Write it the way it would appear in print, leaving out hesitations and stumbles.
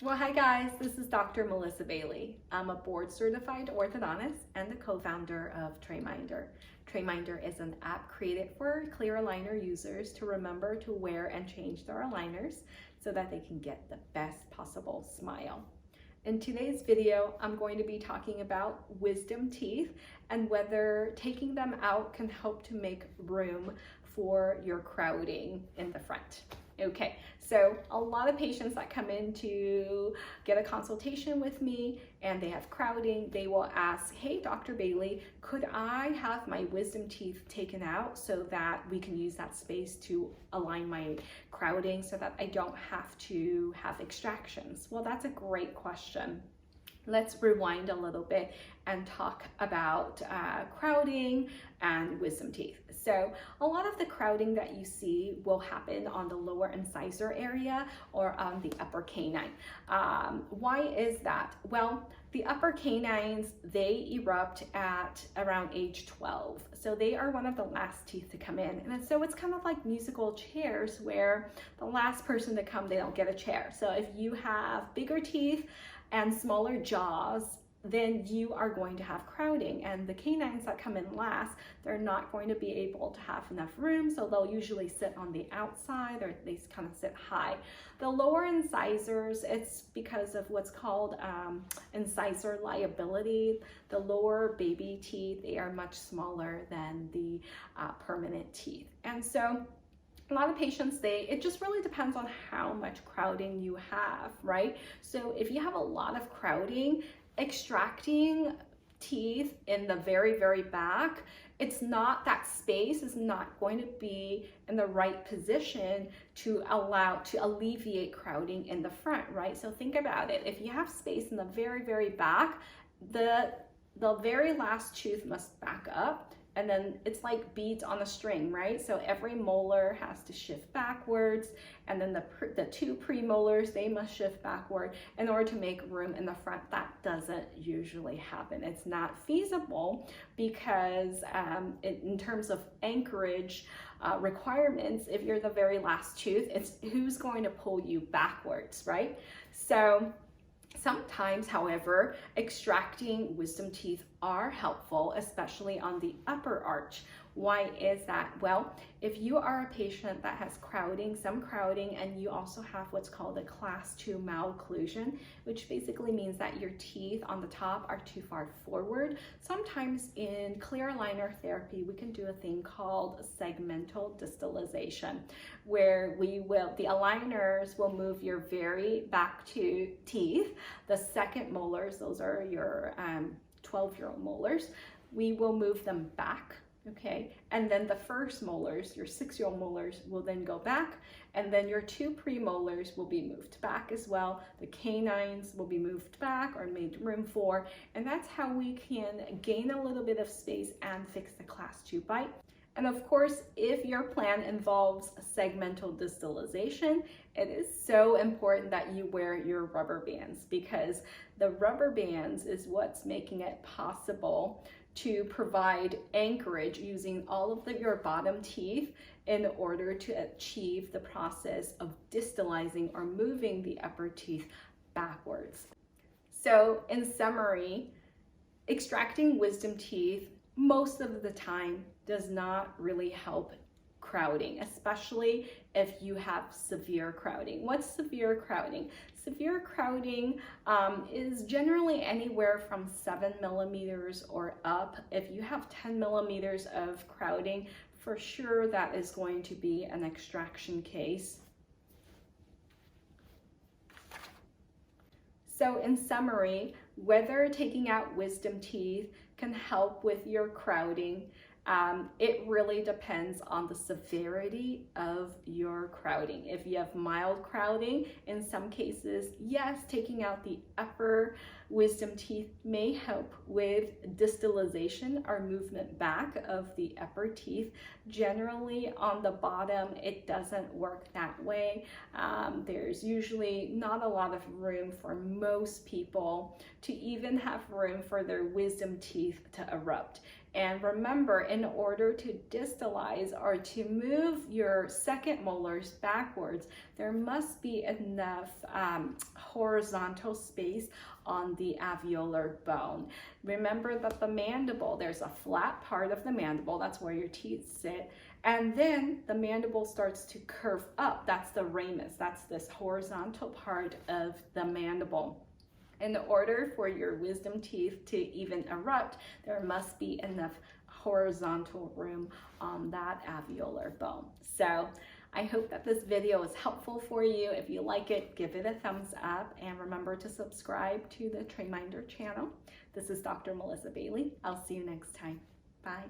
Well, hi guys, this is Dr. Melissa Bailey. I'm a board-certified orthodontist and the co-founder of TrayMinder. TrayMinder is an app created for clear aligner users to remember to wear and change their aligners so that they can get the best possible smile. In today's video, I'm going to be talking about wisdom teeth and whether taking them out can help to make room for your crowding in the front. Okay, so a lot of patients that come in to get a consultation with me and they have crowding, they will ask, hey, Dr. Bailey, could I have my wisdom teeth taken out so that we can use that space to align my crowding so that I don't have to have extractions? Well, that's a great question. Let's rewind a little bit and talk about crowding and wisdom teeth. So a lot of the crowding that you see will happen on the lower incisor area or on the upper canine. Why is that? Well, the upper canines, they erupt at around age 12. So they are one of the last teeth to come in. And so it's kind of like musical chairs where the last person to come, they don't get a chair. So if you have bigger teeth and smaller jaws, then you are going to have crowding, and the canines that come in last, they're not going to be able to have enough room, so they'll usually sit on the outside or they kind of sit high. The lower incisors, it's because of what's called incisor liability. The lower baby teeth, they are much smaller than the permanent teeth. And so a lot of patients, it just really depends on how much crowding you have, right? So if you have a lot of crowding, extracting teeth in the very, very back, that space is not going to be in the right position to alleviate crowding in the front, right? So think about it. If you have space in the very, very back, the very last tooth must back up. And then it's like beads on a string, right? So every molar has to shift backwards, and then the two premolars, they must shift backward in order to make room in the front. That doesn't usually happen. It's not feasible because in terms of anchorage requirements, if you're the very last tooth, it's who's going to pull you backwards, right? So sometimes, however, extracting wisdom teeth are helpful, especially on the upper arch. Why is that? Well, if you are a patient that has some crowding, and you also have what's called a class 2 malocclusion, which basically means that your teeth on the top are too far forward. Sometimes in clear aligner therapy, we can do a thing called segmental distalization, where the aligners will move your very back teeth, the second molars, those are your 12-year-old molars, we will move them back. Okay, and then the first molars, your 6-year-old molars, will then go back, and then your two premolars will be moved back as well. The canines will be moved back or made room for, and that's how we can gain a little bit of space and fix the class 2 bite. And of course, if your plan involves segmental distalization, it is so important that you wear your rubber bands, because the rubber bands is what's making it possible to provide anchorage using all of your bottom teeth in order to achieve the process of distalizing or moving the upper teeth backwards. So in summary, extracting wisdom teeth most of the time does not really help crowding, especially if you have severe crowding. What's severe crowding? Severe crowding is generally anywhere from 7 millimeters or up. If you have 10 millimeters of crowding, for sure that is going to be an extraction case. So in summary, whether taking out wisdom teeth can help with your crowding, it really depends on the severity of your crowding. If you have mild crowding, in some cases, yes, taking out the upper wisdom teeth may help with distalization or movement back of the upper teeth. Generally, on the bottom, it doesn't work that way. There's usually not a lot of room for most people to even have room for their wisdom teeth to erupt. And remember, in order to distalize or to move your second molars backwards, there must be enough horizontal space on the alveolar bone. Remember that the mandible, there's a flat part of the mandible, that's where your teeth sit, and then the mandible starts to curve up. That's the ramus, that's this horizontal part of the mandible. In order for your wisdom teeth to even erupt, there must be enough horizontal room on that alveolar bone. So I hope that this video is helpful for you. If you like it, give it a thumbs up, and remember to subscribe to the TrayMinder channel. This is Dr. Melissa Bailey. I'll see you next time. Bye.